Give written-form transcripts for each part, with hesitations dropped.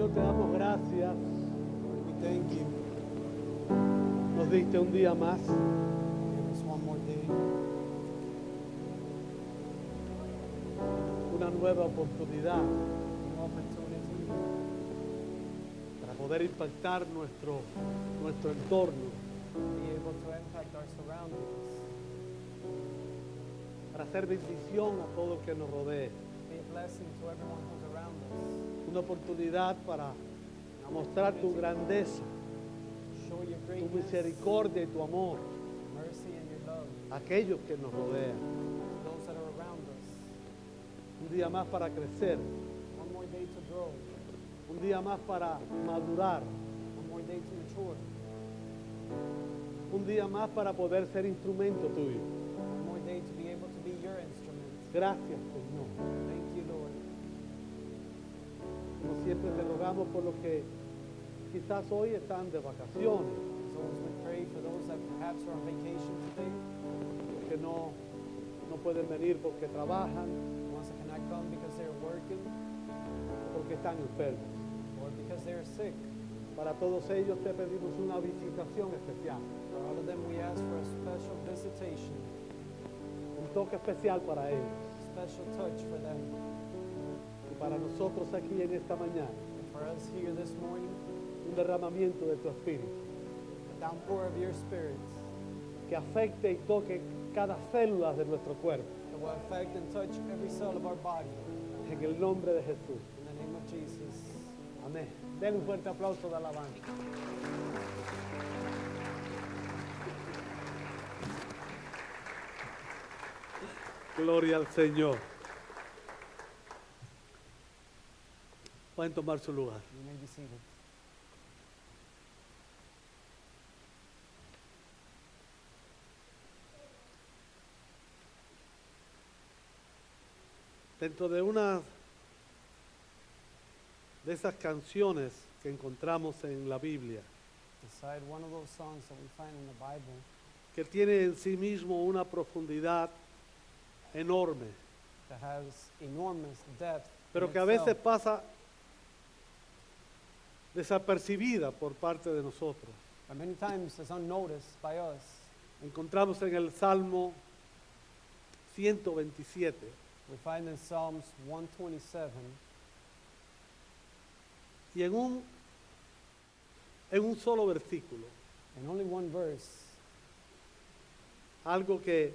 Señor, te damos gracias. Lord, we thank you. Nos diste un día más. Give us one more day, Una nueva oportunidad new opportunity para poder impactar nuestro entorno, to be able to impact our surroundings, para hacer bendición a todo el que nos rodee. be a blessing to everyone who's around us. Una oportunidad para mostrar tu grandeza, Show your tu greatness, misericordia y tu amor mercy, and your love a aquellos que nos rodean. to those that are around us. Un día más para crecer, One more day to grow, un día más para madurar, one more day to mature, un día más para poder ser instrumento tuyo. one more day to be able to be your instrument. Gracias, Señor. Thank you, Lord. Como siempre te rogamos por los que quizás hoy están de vacaciones, As always, we pray for those that perhaps are on vacation today, que no pueden venir porque trabajan, the ones that cannot come because they're working porque están enfermos. or because they're sick. Para todos ellos te pedimos una visitación especial, For all of them, we ask for a special visitation, un toque especial para ellos special touch for them. y para nosotros aquí en esta mañana, And for us here this morning, un derramamiento de tu espíritu the downpour of your spirits que afecte y toque cada célula de nuestro cuerpo, that will affect and touch every cell of our body. en el nombre de Jesús. In the name of Jesus. Amén. Den un fuerte aplauso de alabanza. Gloria al Señor. Pueden tomar su lugar. You may be seated. Dentro de una de esas canciones que encontramos en la Biblia, Beside one of those songs that we find in the Bible que tiene en sí mismo una profundidad enorme, that has enormous depth, pero in que a veces itself, pasa desapercibida por parte de nosotros. but many times is unnoticed by us. Encontramos en el Salmo 127, We find in Psalms 127, y en un solo versículo, in only one verse, algo que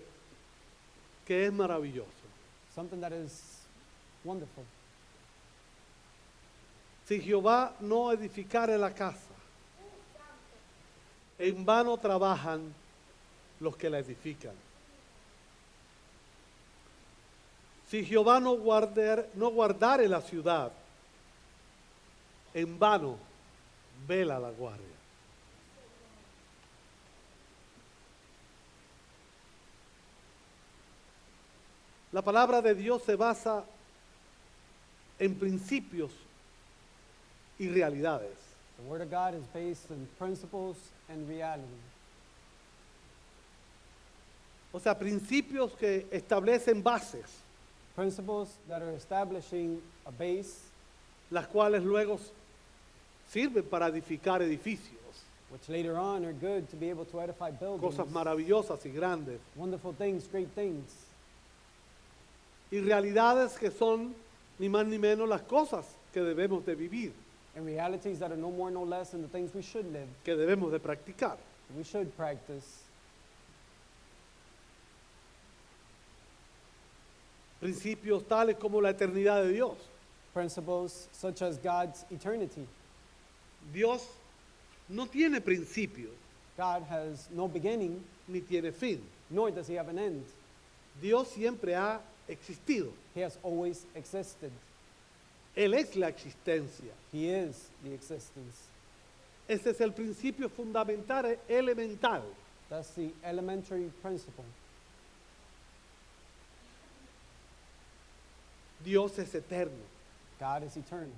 es maravilloso. something that is wonderful. Si Jehová no edificare la casa, en vano trabajan los que la edifican. Si Jehová no guardare la ciudad, en vano vela la guardia. La palabra de Dios se basa en principios y realidades. The Word of God is based in principles and reality. O sea, principios que establecen bases, Principles that are establishing a base, las cuales luego sirven para edificar edificios, which later on are good to be able to edify buildings. cosas maravillosas y grandes, Wonderful things, great things. y realidades que son ni más ni menos las cosas que debemos de vivir, And realities that are no more, no less than the things we should live, que debemos de practicar. we should practice. Principios tales como la eternidad de Dios. Principles such as God's eternity. Dios no tiene principio God has no beginning, ni tiene fin. nor does he have an end. Dios siempre ha existido. He has always existed. Él es la existencia. He is the existence. Ese es el principio fundamental, elemental. That's the elementary principle. Dios es eterno. God is eternal.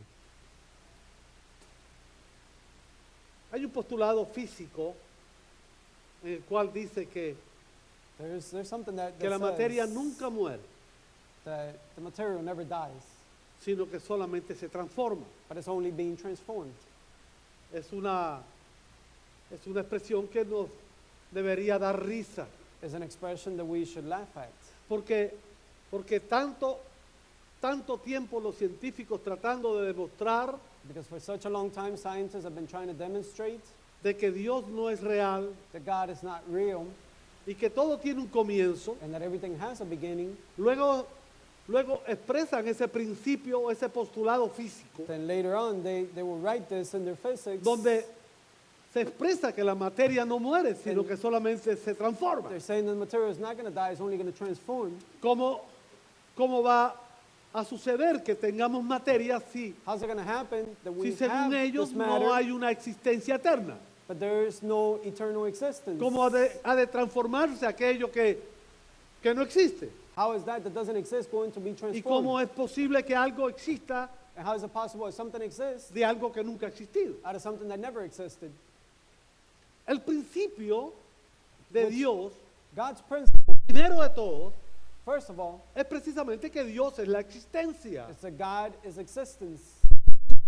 Hay un postulado físico en el cual dice que There's something that la says materia nunca muere. that the material never dies. sino que solamente se transforma. but it's only being transformed. Es una expresión que nos debería dar risa, It's an expression that we should laugh at. porque tanto tiempo los científicos tratando de demostrar Because for such a long time, scientists have been trying to demonstrate de que Dios no es real that God is not real y que todo tiene un comienzo, and that everything has a beginning. luego expresan ese principio, ese postulado físico, Then later on, they will write this in their physics. donde se expresa que la materia no muere, sino que solamente se transforma. They're saying the material is not going to die, it's only going to transform. ¿Cómo va a suceder que tengamos materia si How's it going to happen that we según have ellos this no matter, hay una existencia eterna? but there is no eternal existence? ¿Cómo ha de transformarse aquello que no existe? How is that doesn't exist going to be ¿Y cómo transformed? es posible que algo exista And how is it possible that something exists de algo que nunca ha existido? out of something that never existed? El principio de Dios, God's principle, primero de todo, first of all, es precisamente que Dios es la existencia, is that God is existence,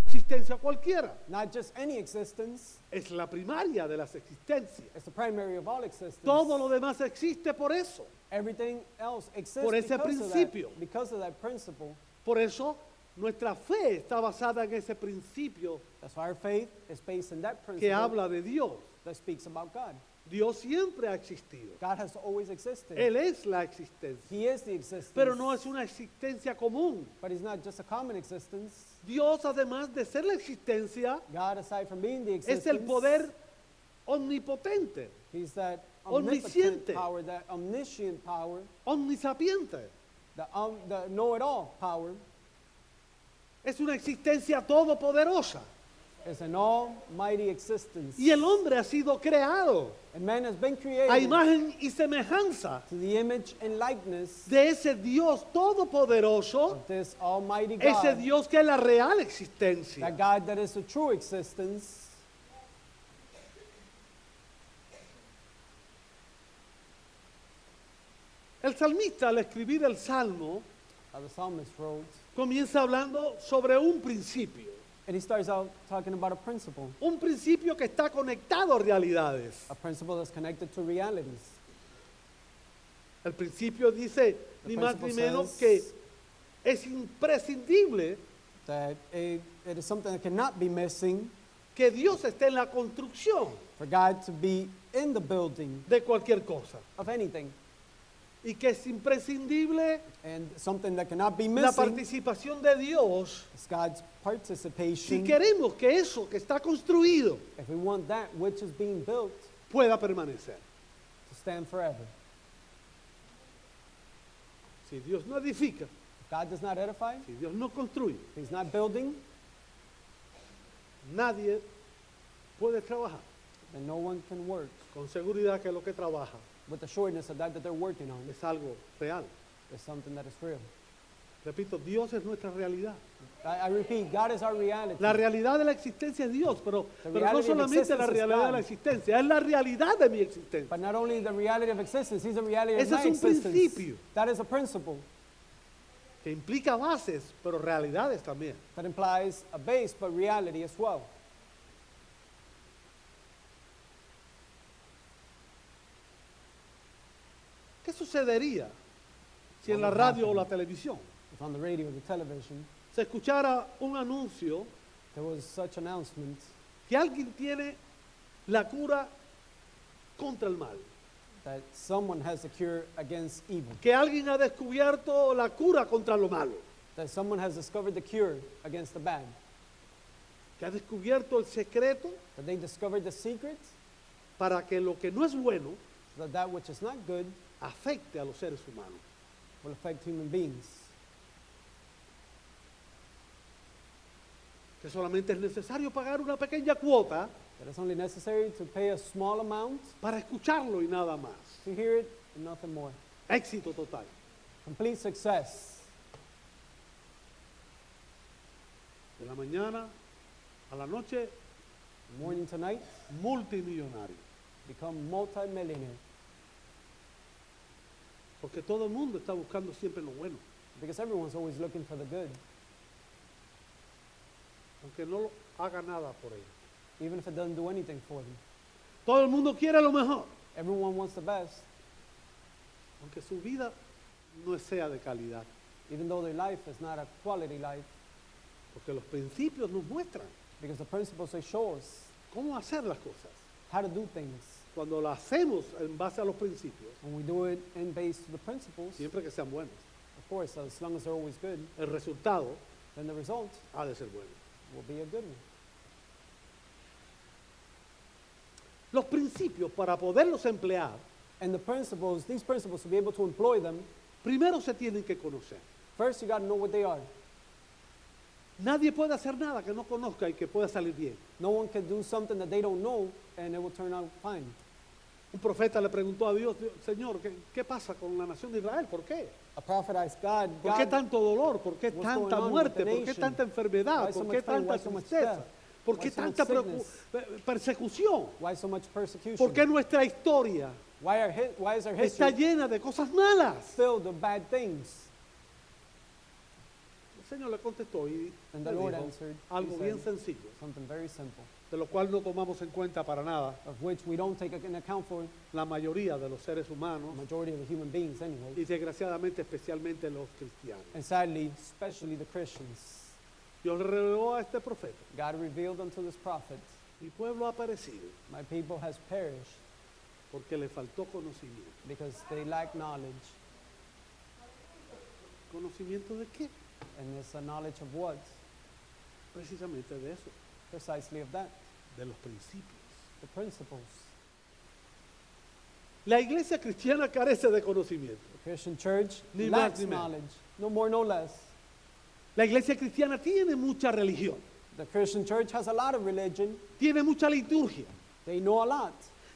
existencia cualquiera, not just any existence, es la primaria de las existencias. it's the primary of all existence. Todo lo demás existe por eso. Everything else exists Por ese principio. because of that principle. Por eso nuestra fe está basada en ese principio That's why our faith is based in that que principle habla de Dios. that speaks about God. Dios siempre ha existido. God has always existed. Él es la existencia. He is the existence. Pero no es una existencia común. But he's not just a common existence. Dios, además de ser la existencia, God, aside from being the existence, es el poder omnipotente, he's that omnisciente, omnipotent power, that omniscient power, omnisapiente. the know-it-all power. Es una existencia todopoderosa. It's an almighty existence. Y el hombre ha sido creado And man has been created a imagen y semejanza to the image and likeness de ese Dios todopoderoso, of this almighty ese God, Dios que es la real existencia. that God that is a true existence. El salmista, al escribir el salmo, The psalmist wrote, comienza hablando sobre un principio. and he starts out talking about Un principio que está conectado a realidades. a principle that's connected to realities. El principio dice, The ni más ni principle menos, says que es imprescindible that it is something that cannot be missing que Dios esté en la construcción for God to be in the building de cualquier cosa. of anything, Y que es imprescindible and something that cannot be la missing participación de Dios is God's si participation. queremos que eso que está construido If we want that which is being built pueda permanecer. to stand forever. Si Dios no edifica, If God does not edify, si Dios no construye, if he's not building, nadie puede trabajar. then no one can work Con seguridad que lo que trabaja with the sureness of that they're working on. es algo real. Is something that is real. Repito, Dios es nuestra realidad. I repeat, God is our reality. La realidad de la existencia es Dios, pero no reality of solamente la existence is realidad de God. la existencia, es la realidad de mi existencia. But not only the reality of existence, he's the reality of Ese my es un existence. principio. That is a principle Que implica bases, pero realidades también. that implies a base, but reality as well. ¿Qué sucedería si en la What would radio o happen? la televisión If on the radio or the television se escuchara un anuncio there was such announcement que alguien tiene la cura contra el mal? that someone has a cure against evil, Que alguien ha descubierto la cura contra lo malo? that someone has discovered the cure against the bad, Que ha descubierto el secreto that they discovered the secret para que lo que no es bueno so that that which is not good afecte a los seres humanos? will affect human beings. Que solamente es necesario pagar una pequeña cuota That it's only necessary to pay a small amount para escucharlo y nada más. to hear it and nothing more. Éxito total. Complete success. De la mañana a la noche, Morning to night, multimillonario. become multi-millionaire. Porque todo el mundo está buscando siempre lo bueno. Because everyone's always looking for the good. aunque no lo haga nada por ellos. even if it doesn't do anything for them. Todo el mundo quiere lo mejor, Everyone wants the best, aunque su vida no sea de calidad, even though their life is not a quality life, porque los principios nos muestran because the principles they show us cómo hacer las cosas. how to do things. Cuando lo hacemos en base a los principios, When we do it in base to the principles, siempre que sean buenos, of course, as long as they're always good, el resultado then the result ha de ser bueno. will be a good one. Los principios, para poderlos emplear, And the principles, these principles, to be able to employ them, primero se tienen que conocer. first you got to know what they are. Nadie puede hacer nada que no conozca y que pueda salir bien. No one can do something that they don't know and it will turn out fine. Un profeta le preguntó a Dios, Señor, ¿qué pasa con la nación de Israel? ¿Por qué? A prophet asked God, ¿Por qué God, tanto dolor? ¿Por qué what's tanta going on muerte? with the ¿Por qué nation? tanta enfermedad? Why so ¿Por qué much pain? tanta Why so much tristeza? death? ¿Por Why qué so much tanta sickness? persecución? why so much persecution? ¿Por qué nuestra historia Why is our está history llena de cosas malas? filled with bad things? El Señor le contestó y And le the Lord dijo answered, algo he bien said, sencillo, something very simple, de lo cual no tomamos en cuenta para nada of which we don't take in account for la mayoría de los seres the humanos majority of the human beings anyway. y desgraciadamente especialmente los cristianos. And sadly, especially the Christians, Dios le reveló a este profeta, God revealed unto this prophet, mi pueblo ha perecido my people has perished porque le faltó conocimiento. because they lack knowledge. ¿Conocimiento de qué? And it's a knowledge of what? Precisamente de eso, Precisely of that, de los principios. the principles. La iglesia cristiana carece de conocimiento. The Christian church Ni más lacks ni menos. knowledge, no more, no less. La iglesia cristiana tiene mucha religión, The Christian church has a lot of religion. tiene mucha liturgia, They know a lot.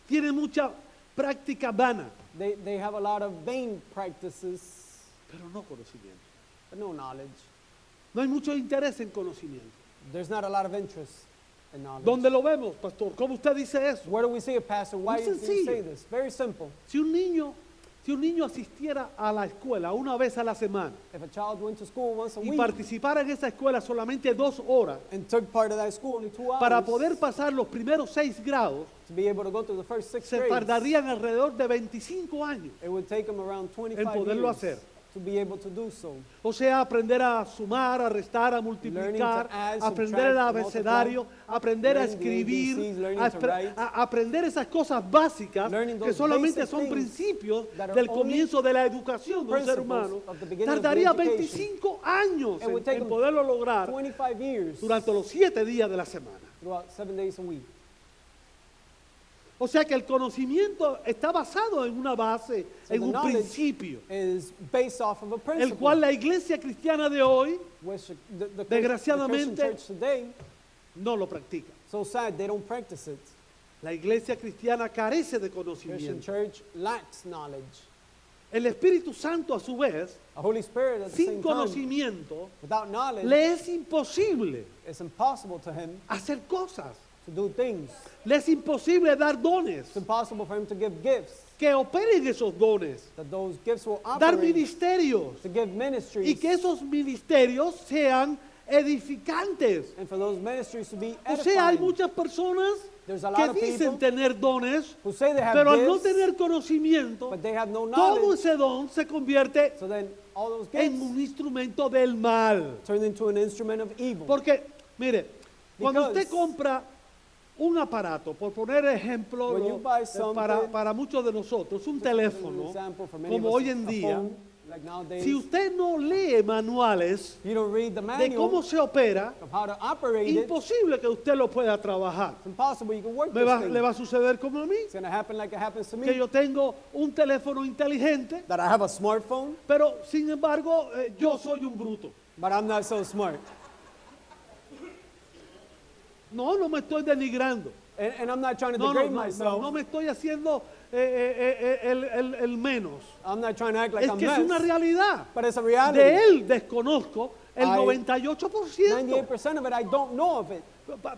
tiene mucha práctica vana, They have a lot of vain practices, pero no conocimiento. but no knowledge. No hay mucho interés en conocimiento. There's not a lot of interest in knowledge. ¿Dónde lo vemos, pastor? ¿Cómo usted dice eso? Where do we see it, Pastor? Why Muy do you sencillo. say this? Very simple. Si un niño asistiera a la escuela una vez a la semana If a child went to school once a y week participara en esa escuela solamente 2 horas and took part of that school only 2 hours para poder pasar los primeros 6 grados, to be able to go through the first 6 se grades, tardarían alrededor de 25 años. it would take them around 25 en poderlo years hacer. to be able to do so. O sea, aprender a sumar, a restar, a multiplicar, Learning to add, aprender el subtract, abecedario, aprender a learning the escribir, ABCs, learning a, to write. a aprender esas cosas básicas Learning que those solamente basic son things principios that are del only comienzo de la educación de un ser principles humano. of the beginning of the Tardaría education. 25 años It would take en them poderlo lograr 25 years durante los 7 días de la semana. throughout 7 days a week. O sea que el conocimiento está basado en una base, So en the un knowledge principio, is based off of a el principle, cual la iglesia cristiana de hoy which the Christian desgraciadamente, church today, no lo practica. so sad, they don't practice it. La iglesia cristiana carece de Christian conocimiento. church lacks knowledge. El Espíritu Santo, a su vez, A Holy Spirit at the sin same time, conocimiento, without knowledge, le es imposible it's impossible to him hacer cosas. to do things. Le es imposible dar dones, It's impossible for him to give gifts, que operen esos dones, that those gifts will dar operate, ministerios to give ministries, y que esos ministerios sean edificantes. and for those ministries to be O sea, hay edifying. muchas personas There's a lot que of dicen people tener dones, who say they have pero al no gifts, tener conocimiento, but they have no todo knowledge. ese don se convierte So then all those en gifts un instrumento del mal. turn into an instrument of evil. Porque, mire, cuando Because- usted compra un aparato, por poner ejemplo When you buy something- para muchos de nosotros, un Just as an teléfono, example, for many como of us, hoy en a día, phone, like nowadays, si usted no lee manuales you don't read the de manual cómo se opera, of how to operate it, imposible que usted lo pueda trabajar. it's impossible you can work Le this thing. va a suceder como a mí, It's going to happen like it happens to que me, yo tengo un teléfono inteligente, that I have a smartphone, pero sin embargo yo soy un bruto. but I'm not so smart. No, no me estoy denigrando. And I'm not trying to No, no, degrade no, myself. no me estoy haciendo el menos. I'm not trying to act like Es I'm que es una mess, realidad. but it's a reality. De él desconozco el I- 98%. 98% of it, I don't know of it.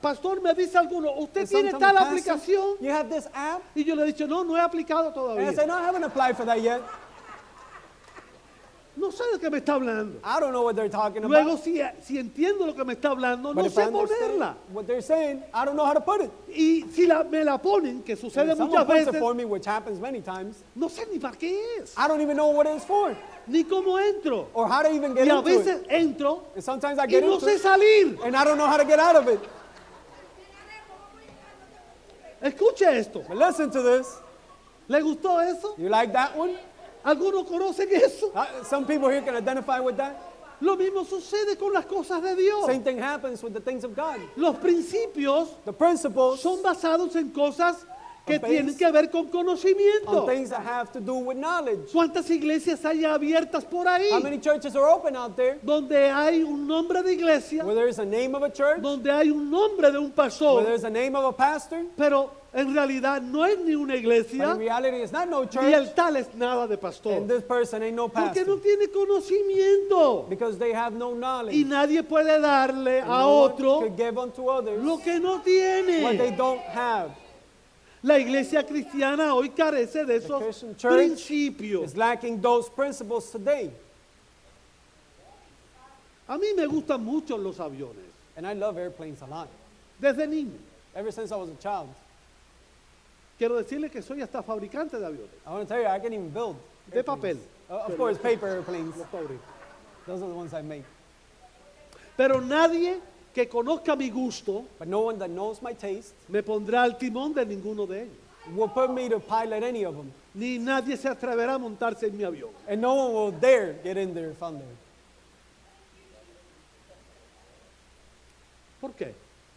Pastor, me dice alguno, ¿usted And tiene sometimes, tal Pastor, aplicación? You have this app? Y yo le he dicho, no, no he aplicado And I say, todavía. no, I haven't applied for that yet. no sé de qué me está hablando. I don't know what they're talking Luego, about. si entiendo lo que me está hablando, But no if I sé understand ponerla. what they're saying, I don't know how to put it. Y si me la ponen, que And sucede if someone muchas puts it veces, for me, which happens many times, no sé ni para qué es, I don't even know what it's for ni cómo entro. or how to even get Y a into veces it. entro And sometimes I y get no into sé it salir. and I don't know how to get out of it. Escuche esto. But listen to this. ¿Le gustó eso? You like that one? ¿Algunos conocen eso? Some people here can identify with that. Lo mismo sucede con las cosas de Dios. Same thing happens with the things of God. Los principios The principles son basados en cosas que Based tienen que ver con on conocimiento. things that have to do with knowledge. ¿Cuántas iglesias hay abiertas por ahí? How many churches are open out there Donde hay un nombre de iglesia, where there's a name of a church, donde hay un nombre de un where pastor, there's a name of a pastor, pero en realidad no es ni una but iglesia, in reality it's not no ni church, el tal es nada de and pastor. this person ain't no Porque no pastor tiene conocimiento. because they have no Y knowledge. nadie puede darle And a no one otro could give unto others lo que no what they tiene. don't have. La iglesia cristiana hoy carece de esos Christian church principios. It's lacking those principles today. A mí me gustan mucho los aviones, And I love airplanes a lot. desde niño. Ever since I was a child. Quiero decirle que soy hasta fabricante de aviones, I want to tell you, I can even build de airplanes. papel. Of course, paper airplanes. Los fabrico. Those are the ones I make. Pero nadie que conozca mi gusto But no one that knows my taste me pondrá al timón de ninguno de ellos. will put me to pilot any of them. Ni nadie se atreverá a montarse en mi avión. And no one will dare get in there if I'm there. ¿Por qué?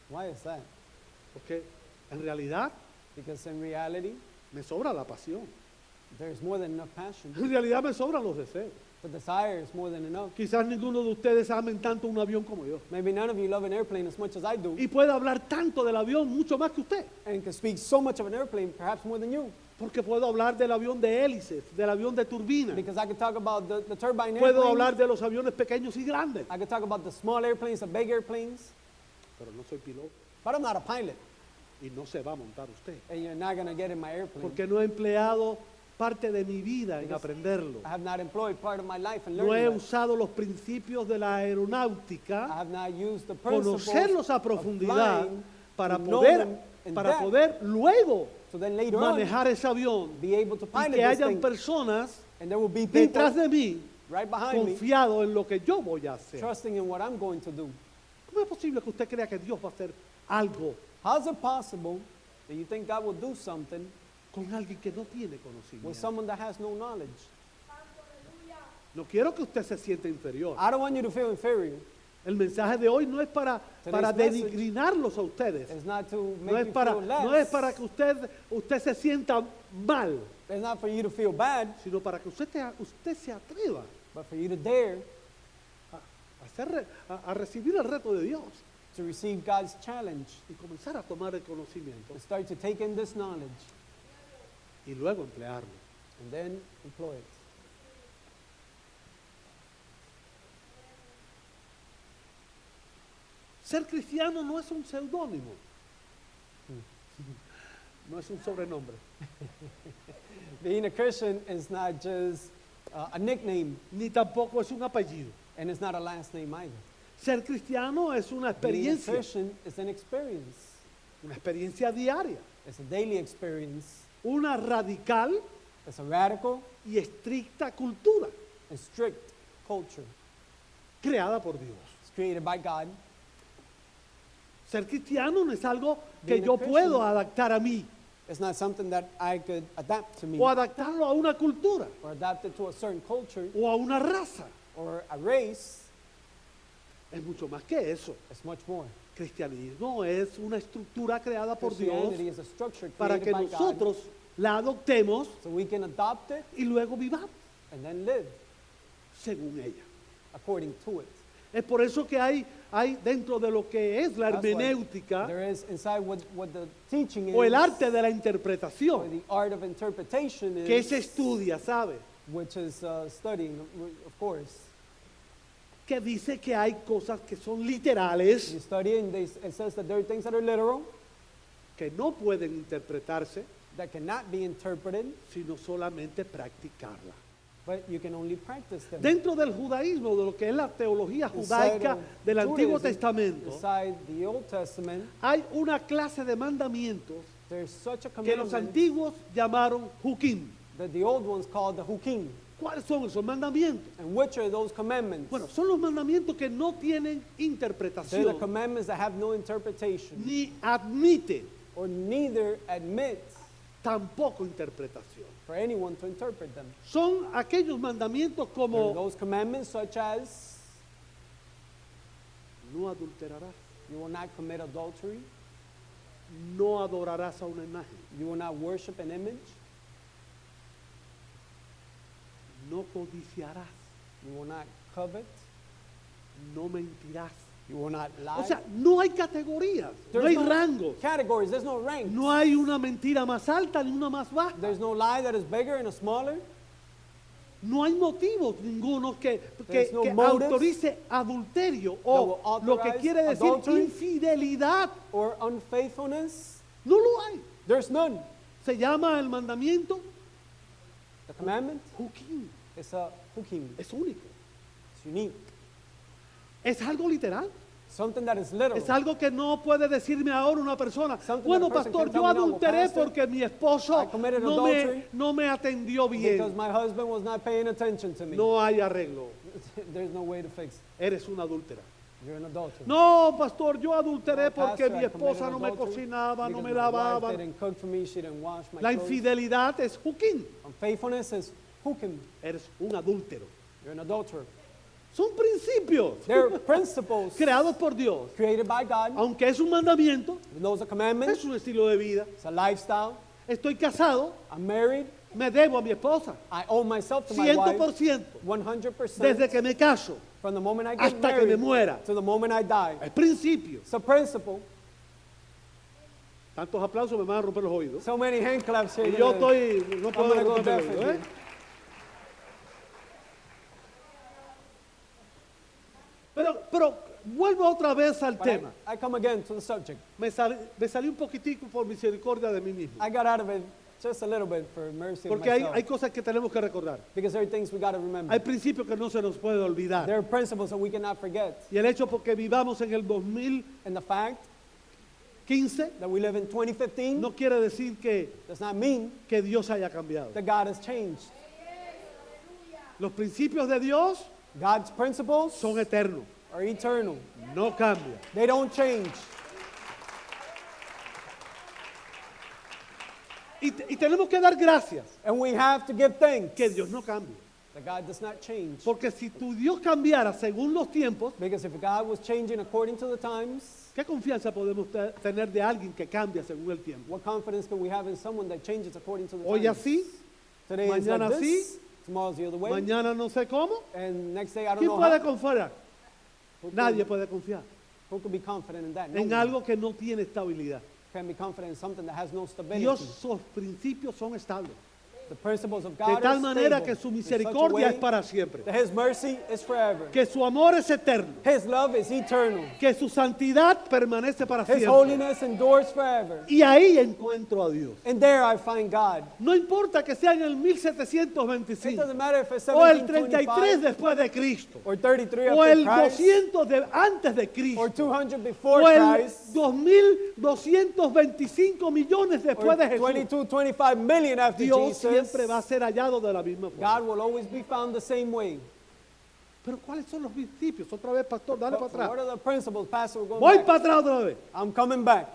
Why is that? Porque en realidad Because in reality, me sobra la pasión. there's more than enough passion. En realidad me sobran los deseos. The desire is more than enough. Quizás ninguno de ustedes amen tanto un avión como yo. Maybe none of you love an airplane as much as I do, Y puede hablar tanto del avión mucho más que usted. and can speak so much of an airplane, perhaps more than you. Porque puedo hablar del avión de hélices, del avión de turbina. Because I could talk about the turbine Puedo airplane. hablar de los aviones pequeños y grandes. I could talk about the small airplanes, the big airplanes. Pero no soy piloto But I'm not a pilot, y no se va a montar usted. and you're not going to get in my airplane. Porque no he empleado parte de mi vida en Because aprenderlo. I have not employed part of my life in No he learning that. usado los principios de la I aeronáutica, have not used the principles conocerlos a of profundidad flying para to know poder, them in para depth, poder luego so then later on manejar ese avión be able to y pilot que this hayan thing. personas And there will be people detrás de mí right behind me confiado en lo que yo voy a hacer. trusting in what I'm going to do. ¿Cómo es posible que usted crea que Dios va a hacer algo How is it possible that you think God will do something con alguien que no tiene with conocimiento? someone that has no knowledge? No quiero que usted se sienta inferior. I don't want you to feel inferior. El mensaje de hoy no es para Today's denigrinarlos a ustedes. It's not to make No es you para, feel less. no es para que usted se sienta mal, It's not for you to feel bad, sino para que usted se atreva but for you to dare a recibir el reto de Dios to receive God's challenge, y comenzar a tomar el conocimiento to start to take in this knowledge y luego emplearlo. and then employ it. Ser cristiano no es un seudónimo, no es un sobrenombre, Being a Christian is not just a nickname, ni tampoco es un apellido. and it's not a last name either. Ser cristiano es una Being a experiencia, Christian is an experience. una experiencia diaria, It's a daily experience. una radical It's a radical y estricta cultura and strict culture. creada por Dios. It's created by God. Ser cristiano no es algo que Being a yo Christian- puedo adaptar a mí It's not something that I could adapt to me o adaptarlo a una cultura or adapt it to a certain culture o a una raza. or a race. Es mucho más que eso. It's much more. Cristianismo es una estructura creada por Dios Christianity is a structure para created que by God nosotros la adoptemos so we can adopt it y luego vivamos and then live según ella. according to it. Es por eso que hay dentro de lo que es la That's why hermenéutica there is inside what the teaching is, o el arte de la or interpretación the art of interpretation que is, se estudia, ¿sabe? which is studying, of course. Que dice que hay cosas que son literales You study and it says that there are things that are literal que no pueden interpretarse that cannot be interpreted sino solamente practicarla. but you can only practice them. Dentro del judaísmo, de lo que es la teología judaica of del Antiguo Judaism, Testamento, inside the Old Testament, hay una clase de mandamientos there's such a que los commandment antiguos llamaron hukim. that the old ones called the Hukim. ¿Cuáles son esos mandamientos? And which are those commandments? Bueno, son los mandamientos que no tienen They're the interpretación commandments that have no interpretation ni admiten or neither admit tampoco interpretación. for anyone to interpret them. Son aquellos mandamientos There are como those commandments such as no adulterarás, you will not commit adultery, no adorarás a una imagen, you will not worship an image, no codiciarás, you will not covet, no mentirás. you will not lie. O sea, no hay categorías, no There's hay no rangos, categories, there's no ranks. no hay una mentira más alta ni una más baja. There's no lie that is bigger and a smaller. No hay motivos ninguno que There's no motives autorice adulterio that will o lo que authorize quiere decir adultery. infidelidad. Or unfaithfulness. No lo hay. There's none. Se llama el mandamiento The commandment hukim. is a hukim. Es único. It's unique. Es algo literal. Something that is literal. Es algo que no puede decirme ahora una persona. Something Bueno, that a person pastor, can yo tell me, no, well, adulteré pastor, porque mi esposo I committed no me, adultery no me atendió Because bien. my husband was not paying attention to me. No hay arreglo. There's no way to fix it. Eres una adúltera. You're an adulterer. No, pastor, yo adulteré No, porque pastor, mi I committed esposa no me adultery cocinaba, no because me my wife lavaba. didn't cook for me, she didn't wash my La clothes. infidelidad es hukim. Unfaithfulness is hukim. Eres un adúltero. You're an adulterer. Son principios They're principles creados por Dios. created by God. Aunque es un mandamiento, And those are commandments. es un estilo de vida. It's a lifestyle. Estoy casado, I'm married. me debo a mi esposa. I owe myself to my wife 100%. 100%. Desde que me caso From the moment I get hasta que me married muera. to the moment I die. Es principio. It's a principle. Tantos aplausos me van a romper los oídos. So many hand claps here. Y yo today. estoy, no I'm puedo gonna go romper deaf los oídos. ¿eh? again. Pero vuelvo otra vez al But tema. I come again to the subject. Me salí un poquitico por misericordia de mí mismo. I got out of it just a little bit for mercy of Porque hay myself. cosas que tenemos que recordar. Because there are things we got to remember. Hay principios que no se nos puede olvidar. There are principles that we cannot forget. Y el hecho porque vivamos en el 2015 And the fact that we live in 2015 no quiere decir does not mean que Dios haya cambiado. that God has changed. Los principios de Dios God's principles son eternos, are eternal. no cambian. They don't change. Y tenemos que dar gracias And we have to give thanks que Dios no cambia. that God does not change. Porque si tu Dios cambiara según los tiempos, Because if God was changing according to the times, ¿qué confianza podemos tener de alguien que cambia según el tiempo? what confidence can we have in someone that changes according to the Hoy times? así, Today is mañana like this, así, tomorrow's the other way, mañana no sé cómo. and next day I don't ¿Quién know puede how. confiar? Who Nadie can, puede confiar who can be confident in that? No en one algo que no tiene estabilidad. can be confident in something that has no stability. Dios, sus principios son estables. The principles of De God tal are manera stable que su in such a misericordia way es para siempre. that His mercy is forever. Que su amor es eterno. His love is eternal. Que su santidad permanece para His siempre. holiness endures forever. Y ahí encuentro a Dios. And there I find God. No importa que sea en el It 1725 doesn't matter if it's o el 33 1725 después de Cristo or 33 o after el Christ 200 antes de or Cristo 200 before o el Christ 2225 millones or después de Jesús. 22, 25 million after Dios Jesus. siempre va a ser hallado de la misma forma. God will always be found the same way. Pero ¿cuáles son los principios? Otra vez, pastor, dale But para what atrás. are the principles, Pastor? We're going Voy back. para atrás otra vez. I'm coming back.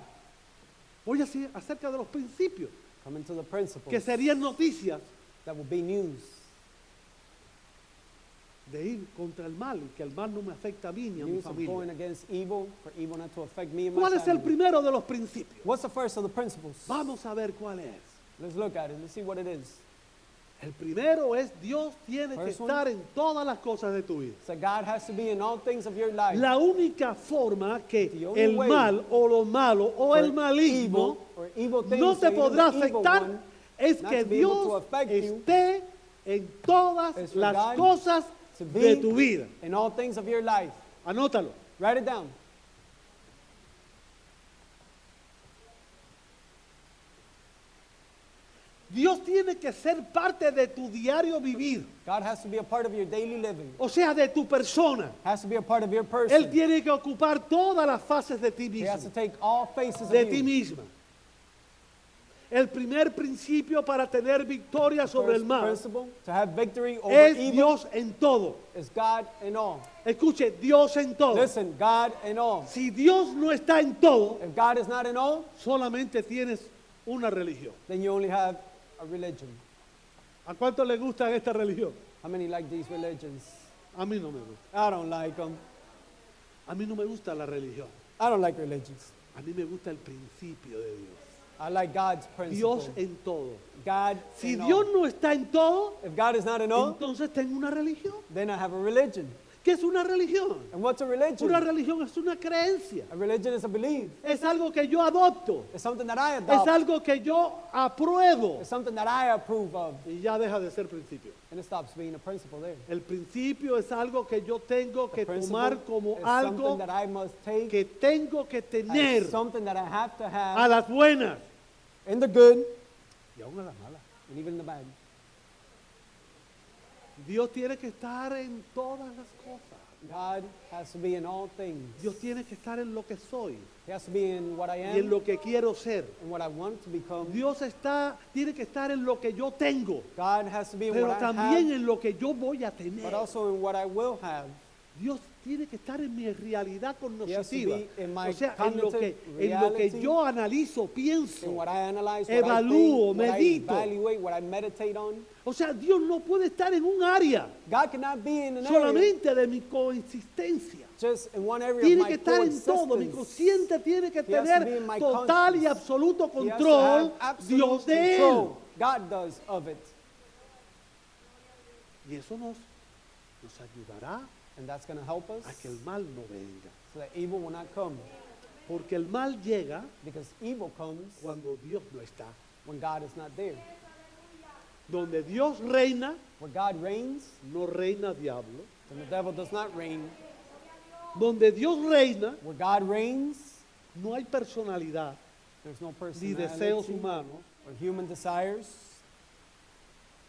Voy así acerca de los principios, Coming to the principles que serían noticias that will be news. de ir contra el mal y que el mal no me afecta a mí ni a mi News of going familia. against evil, for evil not to affect me and my ¿Cuál es el family. primero de los principios? What's the first of the principles? Vamos a ver cuál es. Let's look at it. Let's see what it is. El primero es Dios tiene que First one. estar en todas las cosas de tu vida. So God has to be in all things of your life. La única forma que The only el way mal o lo malo o For el maligno evil or evil things, no te or even podrá the evil afectar one, es not que to be able to Dios affect you, esté en todas is for las God cosas to de be tu vida. in all things of your life. Anótalo. Write it down. Dios tiene que ser parte de tu diario vivir, God has to be a part of your daily living. o sea, de tu persona. Has to be a part of your Él person. tiene que ocupar todas las fases de ti He has to mismo, take all faces de of ti you. misma. El primer principio para tener victoria sobre el First mal principle to have victory over es evil Dios en todo. is God in all. Escuche, Dios en todo. Listen, God in all. Si Dios no está en todo, If God is not in all, solamente tienes una religión. then you only have a religion. ¿A cuánto le gusta esta religión? How many like these religions? A mí no me gusta. I don't like them. A mí no me gusta la religión. I don't like religions. A mí me gusta el principio de Dios. I like God's Dios principle. en todo. God Si in Dios all. no está en todo, If God is not in all, entonces tengo una religión. then I have a religion. ¿Qué es una religión? And what's a Una religion? religión es una creencia. A religion is a belief. Es algo que yo adopto. It's something that I Es adopt. algo que yo apruebo. It's something that I approve of. Y ya deja de ser principio. And it stops being a principle there. El principio es algo que yo tengo que Principle tomar como is algo something that I must take que tengo que tener as something that I have to a have las buenas in the good y aún a las malas. and even in the bad. Dios tiene que estar en todas las cosas. God has to be in all things. Dios tiene que estar en lo que soy He has to be in what I y en am lo que quiero ser. and what I want to become. Dios tiene que estar en lo que yo tengo, God has to be in pero what I también have, en lo que yo voy a but tener. also in what I will have. Dios tiene que estar en mi realidad He has to cognitiva. be in my O sea, cognitive en lo que reality, yo analizo, in pienso. what I analyze, what Evalúo, I think, what I medito. evaluate, what I meditate on. O sea, Dios no puede estar en un área God cannot be in an area solamente de mi coexistencia. just in one area of Tiene my que estar en todo. Mi coexistence. consciente tiene que He has to be tener in my total y conscience. absoluto He has to control have absolute Dios de él. control. God does of it. Y eso nos ayudará And that's going to help us a que el mal no venga. so that evil will not come. Porque el mal llega Because evil comes cuando Dios no está. when God is not there. Donde Dios reina, Where God reigns, no reina diablo. then the devil does not reign. Donde Dios reina, Where God reigns, no hay personalidad there's no ni deseos personality humanos. or human desires.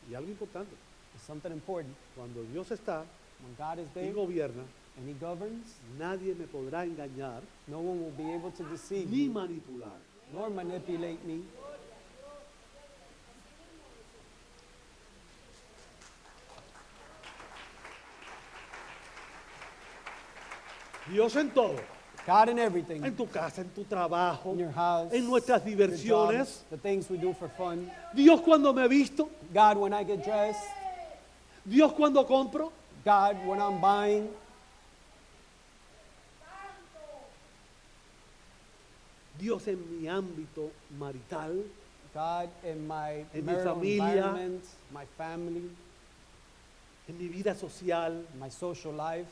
Y algo importante, It's something important. cuando Dios está When God is y there gobierna, and He governs, nadie me podrá engañar no one will be able to deceive ni me manipular. nor manipulate me. Dios en todo, God in everything. en tu casa, en tu trabajo, In your house, en nuestras your diversiones. jobs, the things we do for fun. Dios cuando me visto, God when I get dressed. Dios cuando compro, God when I'm buying. Dios en mi ámbito marital, God in my En mi marital familia. environment, my family, en mi vida social, my social life,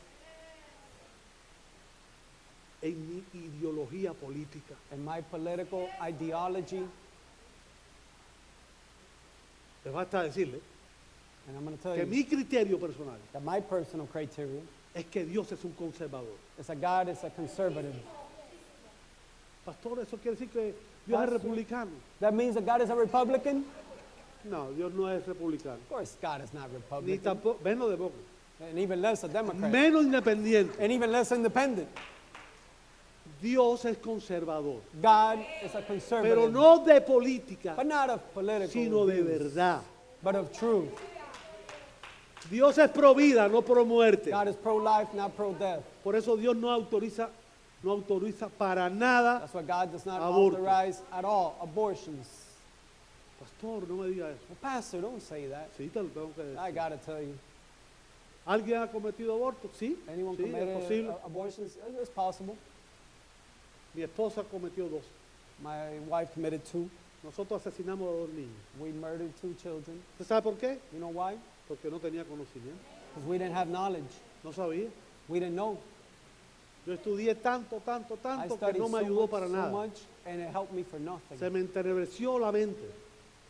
en mi ideología política. and my political ideology. Me basta decirle And I'm going to tell que you mi criterio personal that my personal criteria es que Dios es un conservador. is that God is a conservative. Pastor, ¿eso quiere decir que Dios es Pastor. republicano? That means that God is a Republican? No, Dios no es republicano. Of course, God is not Ni Republican. tampoco, menos de boca. And even less a Democrat. Menos independiente. And even less independent. Dios es conservador. God is a conservative. Pero no de política, But not of political sino de views, verdad. but of truth. Dios es pro vida, no pro muerte. God is pro-life, not pro-death. Por eso Dios no autoriza para nada. That's why God does not Aborto. authorize at all abortions. Pastor, no me diga eso. Well, Pastor, don't say that. Sí, te lo tengo que decir. I gotta tell you. ¿Alguien ha cometido aborto? Sí, Anyone sí, es committed posible. abortions? It's possible. Mi esposa cometió 2. My wife committed 2. Nosotros asesinamos a 2 niños. We murdered 2 children. ¿Usted sabe por qué? You know why? Porque no tenía conocimiento. Because we didn't have knowledge. No sabía. We didn't know. Yo estudié tanto I que studied no me so ayudó much, para so nada. much, and it helped me for nothing. Se me entenebreció la mente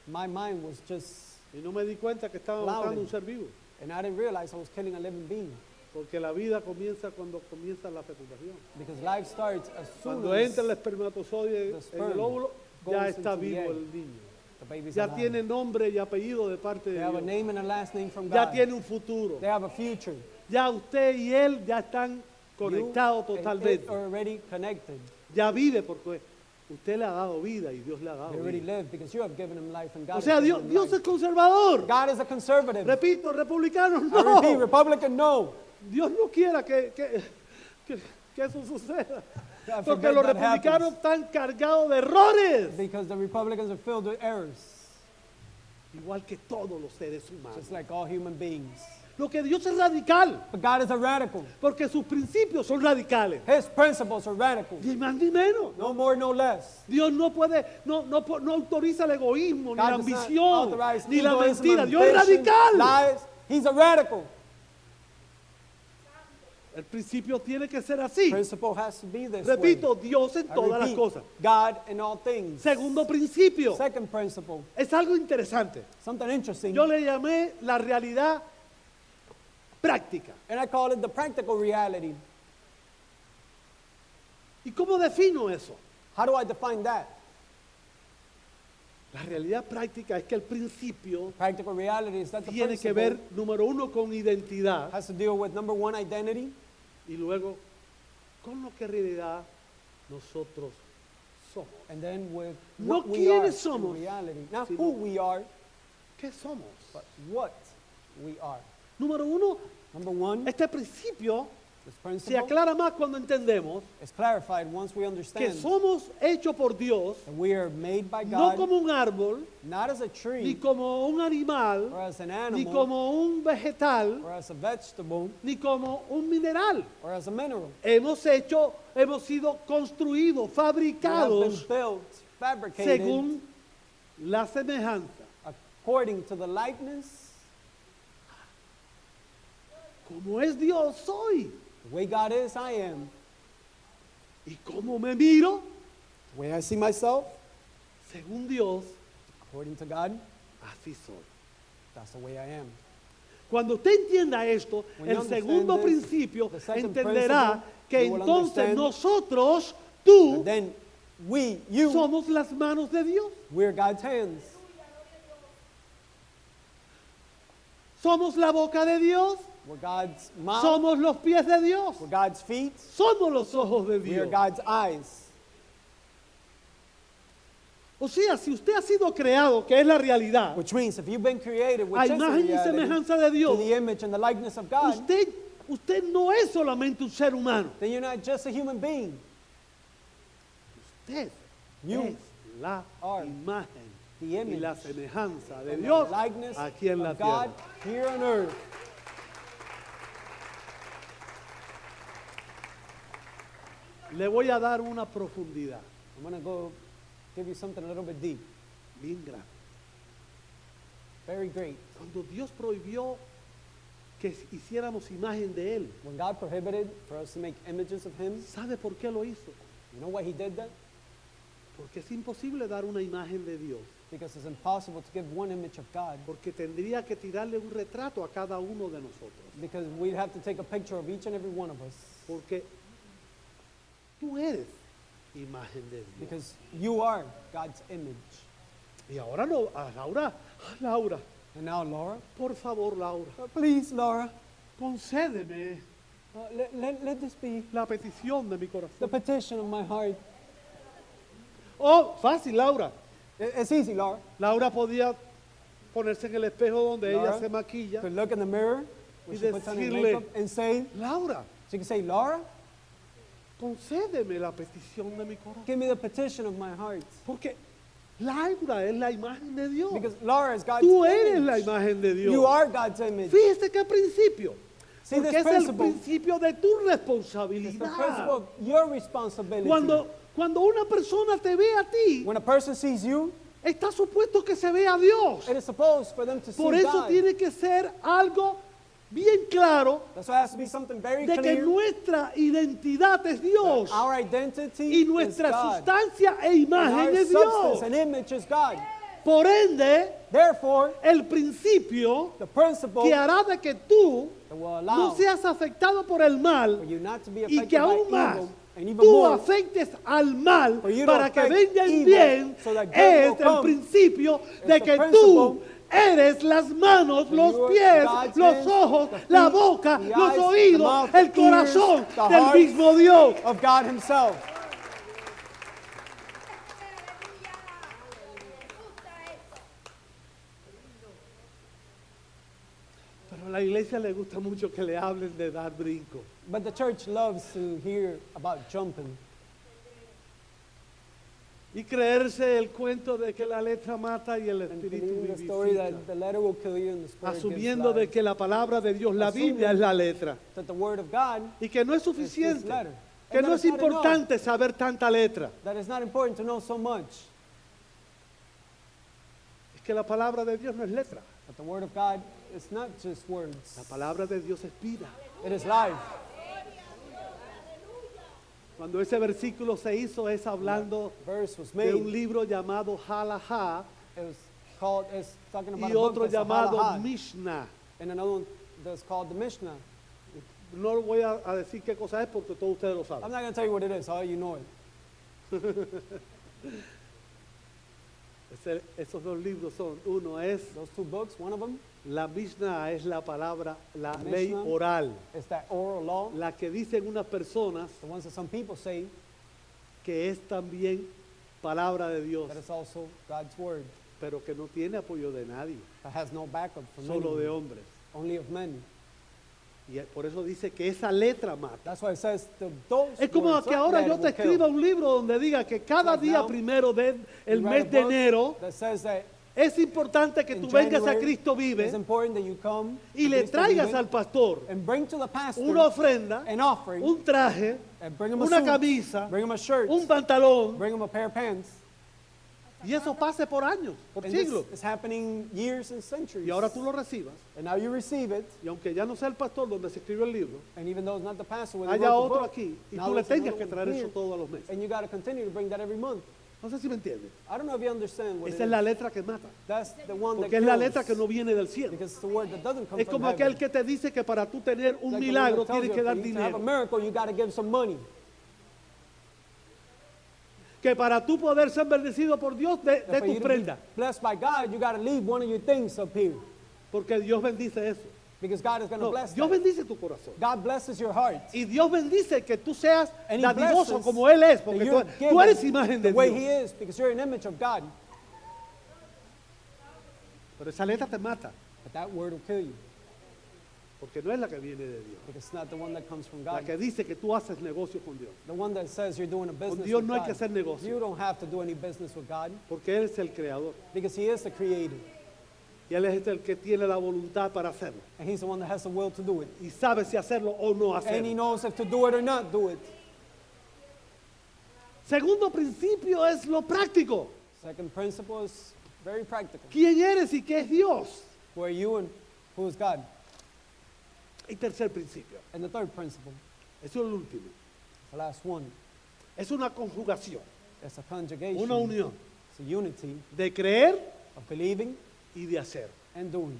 My mind was just, y no me di cuenta que estaba Clouded. matando un ser vivo. and I didn't realize I was killing a living being. Porque la vida comienza cuando comienza la fecundación. Because life starts as soon Cuando as entra el espermatozoide the en sperm el óvulo, ya goes está into the vivo egg. el niño. The baby's Ya alive. tiene nombre y apellido de parte They de have a Dios. name and a last name from Ya God. tiene un futuro. They have a future. Ya usted y él ya están conectados You and totalmente. it are already connected. Ya vive porque usted le ha dado vida y Dios le ha dado They already vida. live because you have given him life and God O has sea, given Dios, him Dios life. es conservador. God is a conservative. Repito, republicano I repeat, no. Republican, no. Dios no quiera que eso suceda. God Porque forbid los that republicanos happens. están cargados de errores. Because the Republicans are filled with errors, Igual que todos los seres humanos. just like all human beings. Lo que Dios es radical. But God is a radical. Porque sus principios son radicales. His principles are radical. Ni más ni menos. No more, no less. Dios no puede, no autoriza el egoísmo, ni la God does not ambición, authorize ni la egoism, mentira. Dios es ambition, radical. lies. He's a radical. El principio tiene que ser así. Principle has to be this way. Repito, Dios en I todas las repeat, cosas. God in all things. Segundo principio, Second principle, es algo interesante. something interesting. Yo le llamé la realidad práctica. And I call it the practical reality. ¿Y cómo defino eso? How do I define that? La realidad práctica es que el principio Practical reality is that the tiene que principle ver, número uno, con identidad has to deal with number one, identity, y luego con lo que en realidad nosotros somos. and then with No what we are quiénes somos, in reality. Not sino who we are, ¿Qué somos? but what we are. Número uno, Number one, este principio this se principle aclara más cuando entendemos is clarified once we que understand somos hechos por Dios, that we are made by no God, como un árbol, not as a ni tree, como un animal, or as an ni animal, como un vegetal, or as a vegetable, ni como un mineral. or as a mineral. Hemos sido construidos, We have been fabricados built, fabricated, según la semejanza. according to the likeness. Como es Dios, soy. The way God is, I am. Y como me miro, The way I see myself, según Dios, according to God, así soy. that's the way I am. Cuando usted entienda esto, When you el understand segundo this, principio, the second entenderá principle, que you will entonces understand nosotros, tú, And then we, you, somos las manos de Dios. we're God's hands. Somos la boca de Dios. We're God's mouth. Somos los pies de Dios. We're God's feet. Somos los ojos de We are Dios. God's eyes. O sea, si usted ha sido creado, que es la realidad, Which means if you've been created, which a is the imagen y reality, semejanza de to Dios, the image and the likeness of God, usted no es solamente un ser humano. then you're not just a human being. Usted You es la are imagen the y image la semejanza de and the Dios likeness aquí en la of God tierra. here on earth. Le voy a dar una profundidad I'm going to go give you something a little bit deep, bien grande. very great. Cuando Dios prohibió que hiciéramos imagen de Él, When God prohibited for us to make images of Him, ¿sabe por qué lo hizo? you know why He did that? Porque es imposible dar una imagen de Dios, Because it's impossible to give one image of God. porque tendría que tirarle un retrato a cada uno de nosotros, Because we'd have to take a picture of each and every one of us. porque tú eres imagen de Dios. Because you are God's image. Y ahora no, Laura, And now, Laura, por favor, Laura, please, Laura, concédeme let this be la petición de mi the corazón. petition of my heart. Oh, fácil, Laura. It's easy, Laura. Laura podía ponerse en el espejo donde Laura ella se maquilla. Could look in the mirror when Y she puts on her decirle- makeup and say, Laura, she can say, Laura, concédeme la petición de mi corazón. give me the petition of my heart. Porque Laura es la imagen de Dios. Because Laura is God's Tú eres la image. imagen de Dios. You are God's image. Fíjese qué principio. See Porque this es el principle. principio de tu It's the responsabilidad. principle of your responsibility. Cuando una persona te ve a ti, When a person sees you, está supuesto que se vea a Dios. it is supposed for them to see Por eso God. tiene que ser algo bien claro That's why it has to be something very de que clear. nuestra identidad es Dios Our identity y is nuestra God. sustancia e And imagen our es Dios. substance and image is God. Por ende, Therefore, el principio the principle que hará de que tú that will no allow seas afectado por el for mal you not to be y affected que by aún más evil, And even tú more, afectes al mal for you to para que affect venga el evil, bien, so that good es will el come. principio It's de the que principle tú eres las manos, that los you are pies, God's los hands, ojos, the feet, la boca, the los eyes, the oídos, mouth, el the ears, corazón the del heart mismo Dios. of God himself. Pero a la iglesia le gusta mucho que le hablen de dar brinco. But the church loves to hear about jumping Y creerse el cuento de que la letra mata y el and espíritu believing the story vivifica. that the letter will kill you and the spirit Asumiendo gives de life. que la palabra de Dios, la Biblia, es la letra. That the word of God Y que no es is this suficiente. letter. Que And no that es it's not enough. importante saber tanta letra. That it's not important to know so much. Es que la palabra de Dios no es letra. But the word of God is not just words. La palabra de Dios es vida. It is life. Cuando ese versículo se hizo es hablando Verse was de un made. libro llamado Halajá It was called, it's talking about y a book otro that's a llamado halakha, Mishnah. and another one that's called the Mishnah. No voy a decir qué cosa es porque todos ustedes lo I'm saben. not going to tell you what it is, all you know it. Esos dos libros son, uno es, Those two books, one of them la Mishnah es la palabra, la The ley Mishnah. oral, is that oral law, la que dicen unas personas the ones that some people say que es también palabra de Dios, that it's also God's word, pero que no tiene apoyo de nadie, that has no backup from solo de anyone, hombres. only of men. Y por eso dice que esa letra mata. That's why it says those Es como words, que that ahora letter yo te will kill. escriba un libro donde diga que cada Like día now, primero del You el write mes a de book enero that says that es importante que in tú vengas a January, Cristo Vive it's important that you come y to le Cristo traigas Vive al pastor and bring to the pastor una ofrenda, an offering, un traje, and bring him a una suit, camisa, bring him a shirt, un pantalón, bring him a pair of pants. y eso pase por años, por And siglos. this is happening years and centuries. Y ahora tú lo recibas, And now you receive it, y aunque ya no sea el pastor donde se escribió el libro, and even though it's not the pastor where they haya wrote the otro book, aquí, y now tú le there's tengas another que one traer eso here, todos los meses. and you got to continue to bring that every month. No sé si me entiendes. I don't know if you understand what Esa it es la is. letra que mata, That's the one porque that es la kills, letra que no viene del cielo. because it's the word that doesn't come Es from como heaven. aquel que te dice que para tú tener un Like the one milagro that tells tienes you que dar for you to have a dinero. miracle, you got to give some money. Que para tú poder ser bendecido por Dios, de For tu you to be prenda. blessed by God, you got to leave one of your things up here, Porque Dios bendice eso. because God is going to No, bless Dios that. bendice tu corazón. God blesses your heart. Y Dios bendice que tú seas And He dadivoso blesses como Él es, that porque you're tú eres given imagen the de way Dios. He is, because you're an image of God. Pero esa letra te mata, But that word will kill you, porque no es la que viene de Dios. because it's not the one that comes from La God. que dice que tú haces negocio con Dios. The one that says you're doing a business Dios with no hay God. que hacer negocio. You don't have to do any business with God, Porque Él es el creador. because He is the creator, Y Él es el que tiene la voluntad para hacerlo. and He's the one that has the will to do it. Y sabe si hacerlo o no And He hacerlo. knows if to do it or not do it. Segundo principio es lo práctico. Second principle is very practical. ¿Quién eres y qué es Dios? Who are you and who is God? Y tercer principio. And the third principle, Eso es el último. the last one, Es una conjugación, is a conjugation. una unión It's a unity de creer of believing y de hacer. and doing.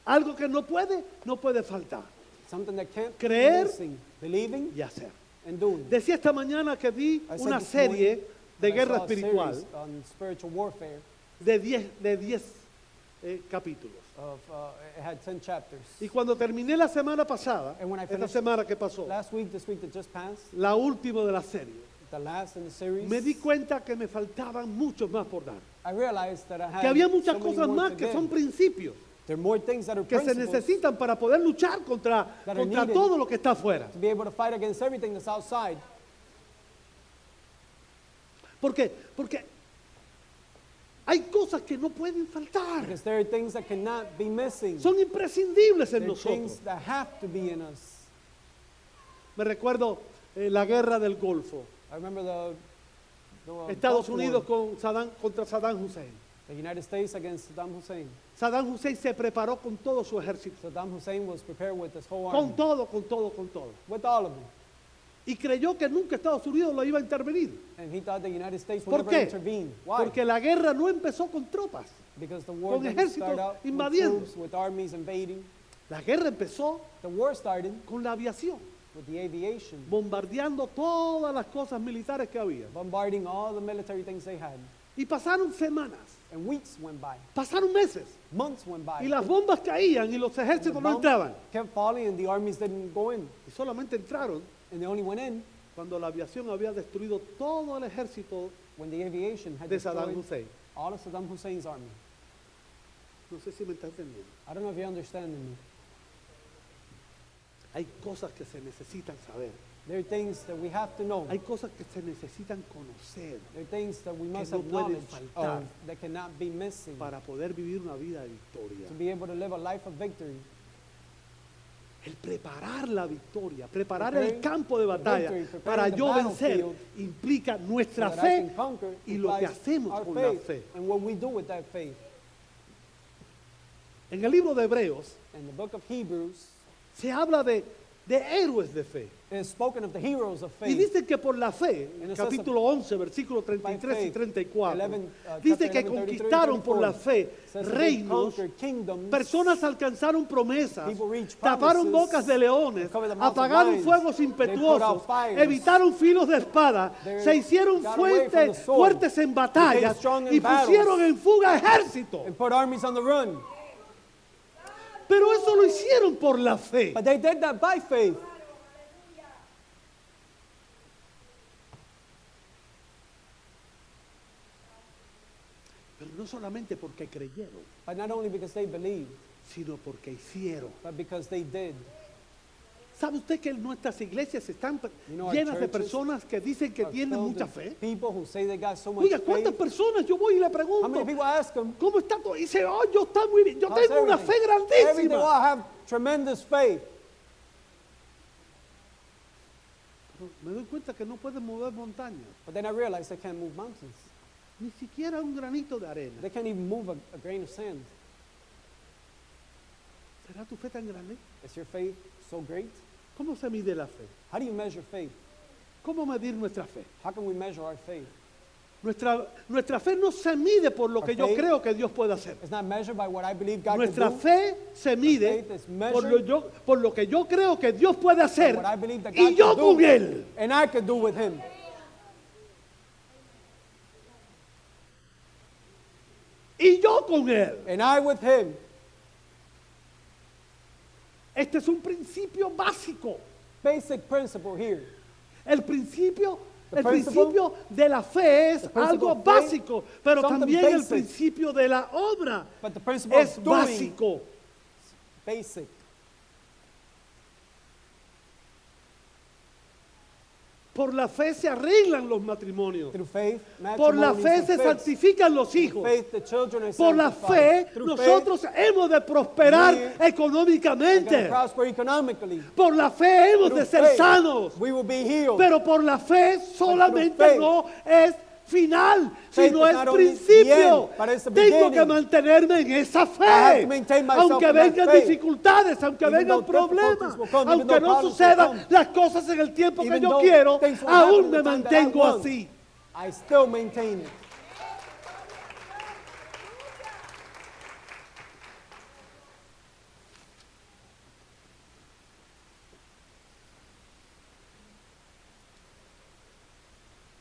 Algo que no puede faltar. Something that can't Creer. be missing. Believing Y hacer. and doing. Decía esta mañana que vi I said una this morning serie de that I guerra saw a espiritual series on spiritual warfare de 10 capítulos. of, it had 10 chapters. Y cuando terminé la semana pasada, And when I esta finished semana que pasó, Last week, this week that just passed, la última de la serie, the last in the series, me di cuenta que me faltaban muchos más por dar. I realized that I had Que había muchas so many cosas more más to que give. son principios There are more things that are que se principles necesitan para poder luchar contra that are needed. todo lo que está afuera. to be able to fight against everything that's outside. ¿Por qué? Porque hay cosas que no pueden faltar. Because there are things that cannot be missing. Son imprescindibles en There are things nosotros. that have to be in us. Me recuerdo la guerra del Golfo. I remember the Estados Gulf Unidos War, contra Saddam Hussein. the United States against Saddam Hussein. Saddam Hussein se preparó con todo su ejército. Saddam Hussein was prepared with his whole Con army, todo, con todo, con todo. with all of them. Y creyó que nunca Estados Unidos lo iba a intervenir. And he thought the United States would ¿Por never qué? intervene. Why? Porque la guerra no empezó con tropas. Because the war con didn't ejércitos start out invadiendo. with troops, with armies invading. La guerra empezó The war started con la aviación. with the aviation, bombardeando todas las cosas militares que había. bombarding all the military things they had. Y pasaron semanas, And weeks went by, pasaron meses, months went by. y las bombas caían y los and the ejércitos no bombs entraban. kept falling and the armies didn't go in. Y solamente entraron And they only went in cuando la aviación había destruido todo el ejército when the aviation had de Saddam destroyed Hussein. all of Saddam Hussein's army. No sé si me está entendiendo. I don't know if you're understanding me. Hay cosas que se necesitan saber. There are things that we have to know. Hay cosas que se necesitan conocer There are things that we must no have pueden knowledge faltar of that cannot be missing para poder vivir una vida de victoria. to be able to live a life of victory. El preparar la victoria, preparar Preparing el campo de batalla the victory, para preparing the yo vencer battlefield implica nuestra so that I fe can conquer y lo que implies hacemos our con la faith fe. and what we do with that faith. En el libro de Hebreos In the book of Hebrews, se habla de héroes de fe. it is spoken of the heroes of Y faith. dice que por la fe, And it says capítulo 11, versículos 33 y faith, 34, 11, dice chapter que 11, 33, conquistaron por la 34, fe says that they reinos, conquered kingdoms, personas alcanzaron promesas, people reached taparon promises, bocas de leones, covered the mouths of apagaron lions, fuegos they put impetuosos, out fires, evitaron filos de espada, they se hicieron got away from the sword, fuertes en batallas became strong in y pusieron battles, en fuga ejércitos. and put armies on the run. Pero eso lo hicieron por la fe. But they did that by faith. Pero no solamente porque creyeron, But not only because they believed, sino porque hicieron. but because they did. ¿Sabe usted que nuestras iglesias están You know, our llenas de churches personas que dicen que Are tienen filled mucha with fe? people who say they got so much Oiga, ¿cuántas faith. personas? Yo voy y le How many pregunto, people ask them, ¿cómo está todo? Y dice, oh, yo, está muy bien. Yo how's tengo una fe everything? Everything, well, grandísima. I have tremendous faith. Pero me doy cuenta que no pueden mover montañas, But then I realized they can't move mountains. ni siquiera un granito de arena. They can't even move a grain of sand. ¿Será tu fe tan grande? Is your faith so great? ¿Cómo se mide la fe? How do you measure faith? ¿Cómo medir nuestra fe? How can we measure our faith? Nuestra fe no se mide por lo Our que yo faith creo que Dios puede hacer. It's not measured by what I believe God can Nuestra do. fe se mide faith is por measured lo que yo creo que Dios puede hacer What I believe that y God yo can con do, Él. and I could do with Him. Y yo con Él. And I with Him. Este es un principio básico. Basic principle here. El principio The El principle- principio de la fe es the principle algo of faith, básico, pero something también el basic. principio de la obra But the principle es of doing, básico. basic. Por la fe se arreglan los matrimonios. Through faith, Por la matrimonies fe are se fixed. santifican los Through hijos. faith, the children are Por la sanctified. fe Through nosotros hemos de prosperar we we're económicamente. going to prosper economically. Por la fe hemos Through de ser faith, sanos. we will be healed. Pero por la fe solamente faith, no es final, faith sino is es not only the principio. end, but it's the Tengo que beginning. mantenerme en esa I have fe. to maintain myself Aunque in that vengan faith. dificultades, aunque Even vengan though difficulties problemas, will come, even aunque though no problems will sucedan come, las cosas en el tiempo que even yo though quiero, things won't happen aún in me the time that I mantengo want. así. I still maintain it.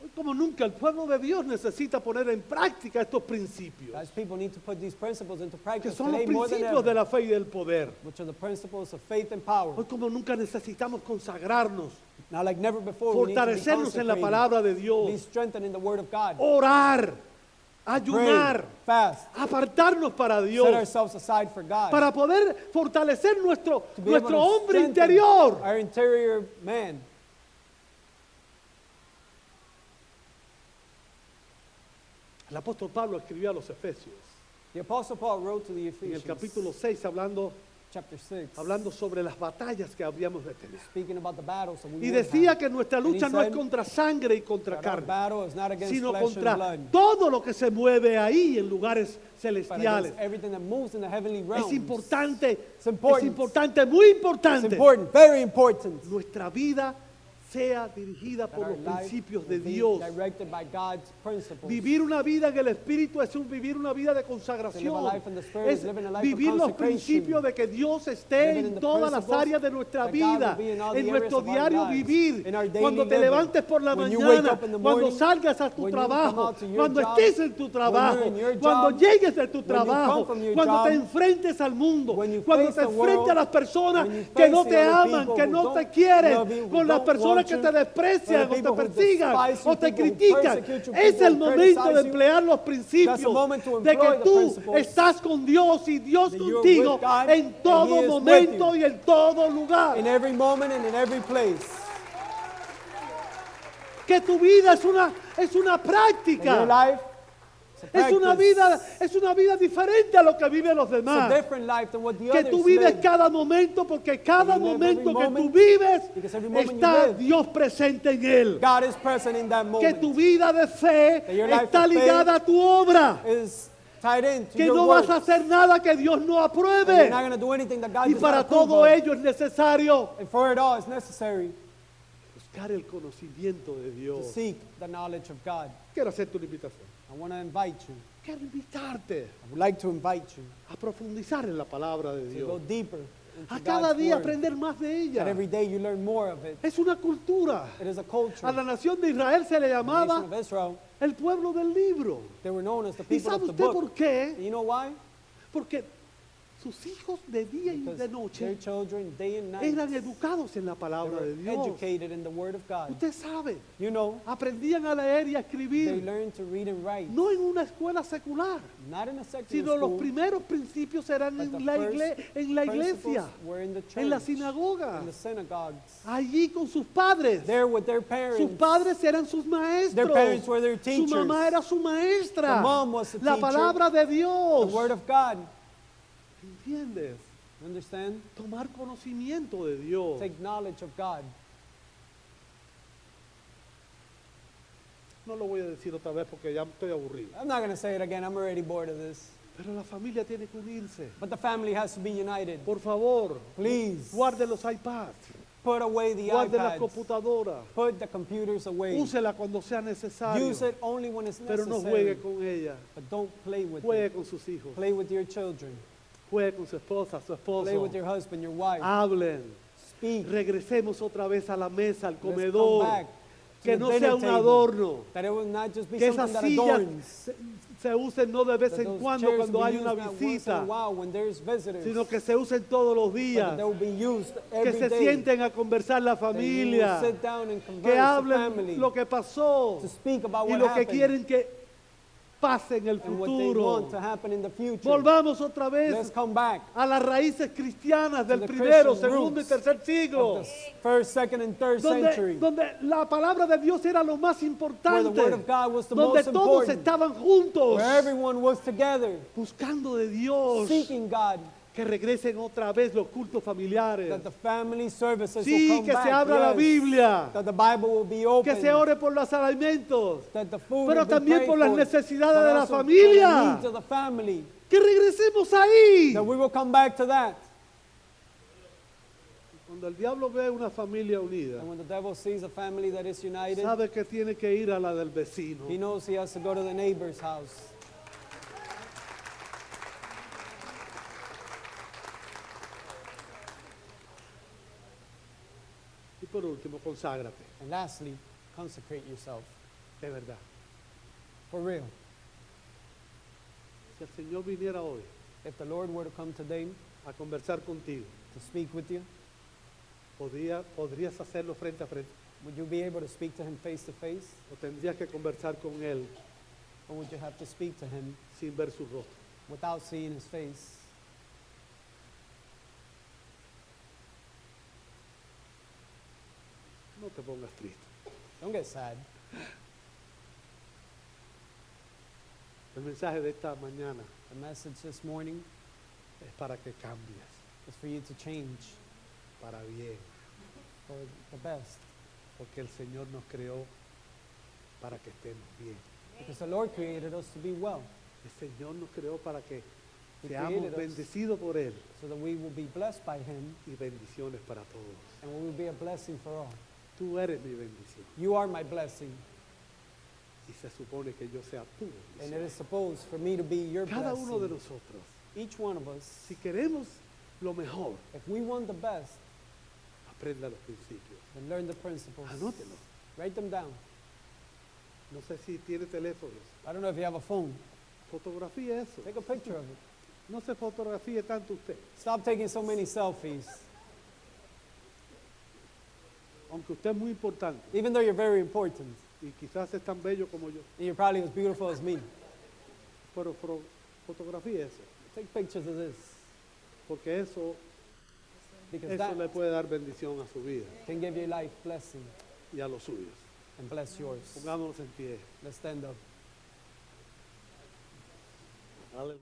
Hoy como nunca el pueblo de Dios necesita poner en práctica estos principios, God's people need to put these principles into que practice son los today more than principios de ever, la fe y del poder. which are the principles of faith and power. Hoy como nunca necesitamos consagrarnos, Now, like never before, we need to be fortalecernos en la consecrated, palabra de be Dios, strengthened in the Word of God, orar, pray, ayunar, fast, apartarnos para set Dios, ourselves aside for God, para poder fortalecer nuestro to be able to hombre strengthen interior. our interior man. El apóstol Pablo escribió a los Efesios The Apostle Paul wrote to the en el Ephesians, capítulo 6 chapter 6, hablando sobre las batallas que habríamos de tener. speaking about the battles that we Y would decía have. que nuestra And he lucha no es said contra sangre y contra that our carne, battle is not against sino flesh and contra blood, todo lo que se mueve ahí en lugares but celestiales. against everything that moves in the heavenly realms. Es importante, It's important. es importante, muy It's importante. important, very important. Nuestra vida sea dirigida that por our los life principios will de be Dios. directed by God's principles. Vivir una vida en el Espíritu es vivir una vida de To live a consagración. life in the Spirit Es is living a life of vivir los consecration. principios de que Dios esté Living in en the todas las principles áreas de nuestra that God will vida, be in all the en areas nuestro of our diario lives, vivir. in our daily Cuando te living. levantes por la When you wake mañana, up in the cuando morning, salgas a tu when you come trabajo, out to your cuando job, estés en tu when trabajo, you're in your cuando job, llegues de tu when you come trabajo, from your cuando te job, enfrentes al mundo, when you cuando face te the enfrentes world, a las personas when you que face no the te other aman, people que who no don't te quieren, love you, who con las don't personas want que you, te desprecian for the o te people who persigan despise you, o te people who critican. persecute you, Es people el who momento de criticize you. emplear los That's principios the moment to de que employ the tú principles estás con Dios y Dios that you're contigo with God en and todo He is with momento you. y en todo lugar. in every moment and in every place. Que tu vida es una And your práctica. life is a practice. Es una vida diferente a lo que viven los It's a demás. different life than what the Que others tú vives live. cada momento porque cada you live momento every que tú moment, vives because every moment you está live, Dios presente en él. God is present in that Que moment. tu vida de fe That your life está of faith ligada a tu obra. is tied into Que your no works. vas a hacer nada que Dios no And you're apruebe. not going to do anything that God Y does para not approve todo of. ello es necesario And for it all, it's necessary buscar el conocimiento de to Dios. seek the knowledge of God. Quiero hacerte una invitación. I want to invite you. Quiero invitarte I would like to invite you a profundizar en la palabra de to go Dios. deeper into A cada God's día word. aprender más de ella. That every day you learn more of it. Es una cultura. It is a culture. A la nación de Israel se le The nation llamaba of Israel, el pueblo del libro. they were known as the ¿Y people sabe of the usted book. por qué? And you know why? Porque sus hijos de día y Because de their noche children, day and night, eran educados en la they palabra de were Dios. educated in the Word of God. Usted sabe, You know, aprendían a leer y a they escribir, learned to read and write. no en una escuela secular, Not in a secular sino los school, primeros principios eran but the en la, en la iglesia, principles were in the church, en la sinagoga, in the synagogues. allí con sus padres. There with their parents. Sus padres eran sus maestros. Their parents were their Su teachers. mamá era su maestra. The mom was the La teacher. palabra de The Dios. Word of God. ¿Entiendes? You understand? Tomar conocimiento de Dios. Take knowledge of God. No lo voy a decir otra vez porque ya estoy aburrido. I'm not going to say it again. I'm already bored of this. Pero la familia tiene que unirse. But the family has to be united. Por favor, Please, guarde los iPads, put away the guarde las iPads. computadoras. Put the computers away. Úsela cuando sea necesario, Use it only when it's pero no necessary. juegue con ella. But don't play with Juegue it. con sus hijos, Play with your children. juegue con su esposa, su Play with esposo. your husband, your wife. Hablen. Speak. Regresemos otra vez a la mesa, al Let's come comedor. back to Que the no dinner sea un table. adorno. That it will not just be Que something esas that sillas adorns. se usen no de vez That en those cuando chairs cuando be hay used una not once in a visita, while when there's visitors, sino que se usen todos los but that días. they will be used Que every se day. sienten a conversar la That you will familia. sit down and converse Que the hablen family, lo que pasó to speak about y what lo que happened quieren que pase en el and what they want futuro. to happen in the future. Volvamos otra Let's vez come back a las raíces cristianas del the primero, Christian segundo y roots tercer siglo, of the first, second, and third century, donde la palabra de Dios era lo más where the importante, Word of God was the donde most todos important, estaban juntos where everyone was together, buscando de Dios, seeking God, que regresen otra vez los cultos familiares. that the family services Sí, will come que back. se abra la Yes. Biblia, That the Bible will be open. que se ore por los alimentos, That the food pero will be también prayed por las for, necesidades but de la also for familia. the needs of the family. Que regresemos ahí. That we will come back to that. Cuando el diablo ve una familia unida, And when the devil sees a family that is united, sabe que tiene que ir a la del vecino. he knows he has to go to the neighbor's house. Y por último, conságrate, And lastly, consecrate yourself. de verdad. For real. Si el Señor viniera hoy If the Lord were to come today a conversar contigo, to speak with you, ¿podrías hacerlo frente a frente? would you be able to speak to him face to face? ¿O tendrías que conversar con Él Or would you have to speak to him sin ver su rostro? without seeing his face? No te pongas triste. Don't get sad. El mensaje de esta mañana The message this morning es para que cambies is for you to change para bien, for the best. porque el Señor nos creó para que estemos bien. Because the Lord created us to be well, El Señor nos creó para que He seamos created us. bendecidos por Él so that we will be blessed by him y bendiciones para todos. and we will be a blessing for all. Tú eres mi bendición. You are my blessing. Y se supone que yo sea tu And bendición. it is supposed for me to be your Cada uno de blessing. nosotros, Each one of us, si queremos lo mejor, if we want the best, aprenda los principios. then learn the principles. Anótelo. Write them down. No sé si tiene teléfonos. I don't know if you have a phone. Fotografía eso. Take a picture of it. No se fotografíe tanto usted. Stop taking so many selfies. Aunque usted es muy importante Even though you're very important, y quizás es tan bello como yo. and you're probably as beautiful as me. Pero fotografía eso. Take pictures of this, Porque eso because le that puede dar bendición a su vida can give your life blessing y a los suyos. and bless yours. Pongámonos en pie. Let's stand up. Aleluya.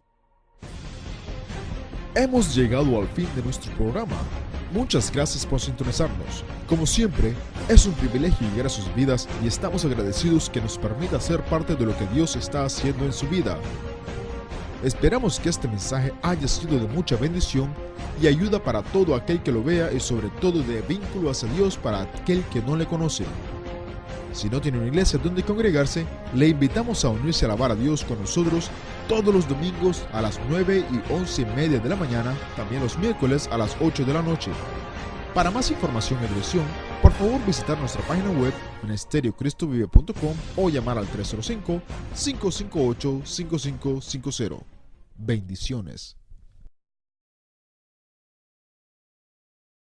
Hemos llegado al fin de nuestro programa. Muchas gracias por sintonizarnos. Como siempre, es un privilegio llegar a sus vidas y estamos agradecidos que nos permita ser parte de lo que Dios está haciendo en su vida. Esperamos que este mensaje haya sido de mucha bendición y ayuda para todo aquel que lo vea y sobre todo de vínculo hacia Dios para aquel que no le conoce. Si no tiene una iglesia donde congregarse, le invitamos a unirse a alabar a Dios con nosotros todos los domingos a las 9 y 11:30 de la mañana, también los miércoles a las 8 de la noche. Para más información y dirección, por favor visitar nuestra página web ministeriocristovive.com o llamar al 305-558-5550. Bendiciones.